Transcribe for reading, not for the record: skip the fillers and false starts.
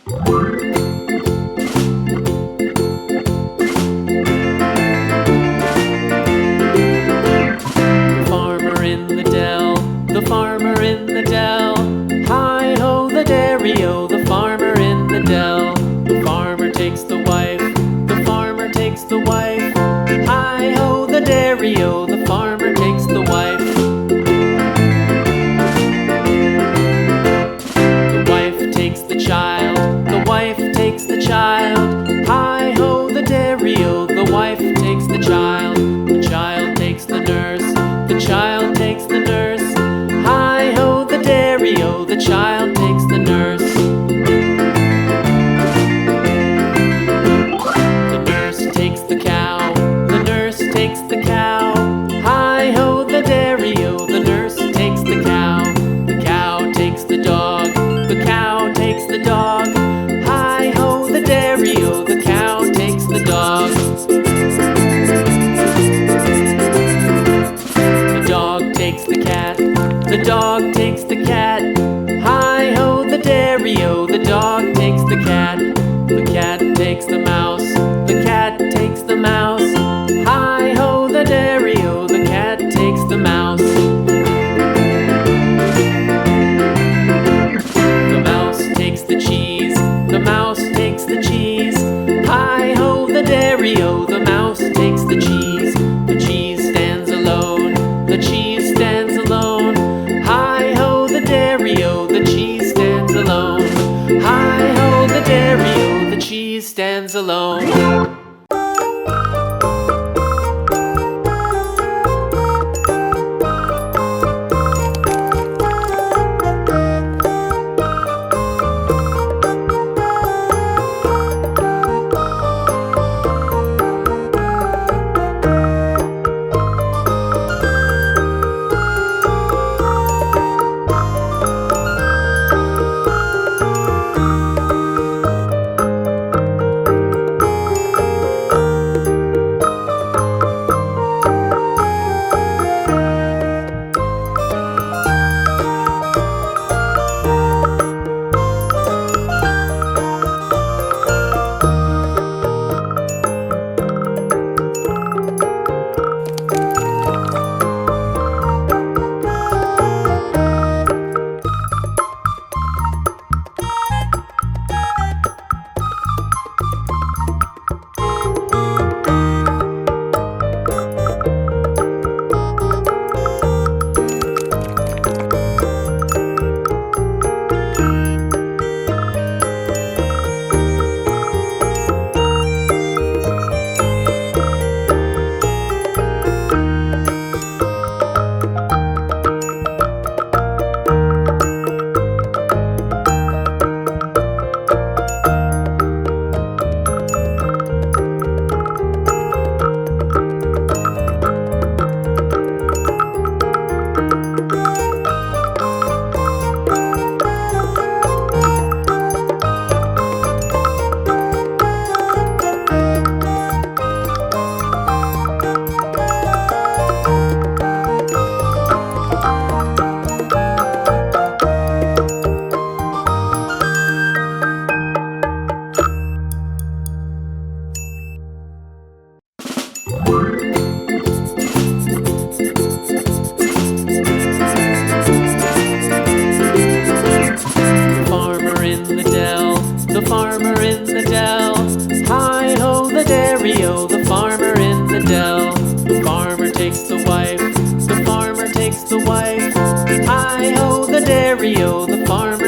Farmer in the dell, the farmer in the dell. Hi-ho the dairy-o, the farmer in the dell. The farmer takes the wife, the farmer takes the wife. Hi-ho the dairy-o, the farmer takes the wife. The wife takes the child, the wife takes the child. Hi-ho the dairy-o, the wife takes the child. The child takes the nurse, the child takes the nurse. Hi-ho the dairy-o, the child takes the nurse. The nurse takes the cow, the nurse takes the cow. Hi-ho the dairy-o, the nurse takes the cow. The cow takes the dog, the cow takes the dog. Hi-ho the dairy-o, the cow takes the dog. The dog takes the cat, the dog takes the cat. Hi-ho the dairy-o, the dog takes the cat. The cat takes the mouse, the cat takes the mouse. Hi-ho the dairy-o, the cat takes the mouse. The mouse takes the cheese, the mouse takes the cheese. Hi-ho the dairy-o, the mouse takes the cheese. The cheese stands alone, the cheese stands alone. Hi-ho the dairy-o, the cheese stands alone. Hi-ho the dairy-o, the cheese stands alone. The farmer in the dell. Hi-ho the dairy-o, the farmer in the dell. The farmer takes the wife, the farmer takes the wife. Hi-ho the dairy-o, the farmer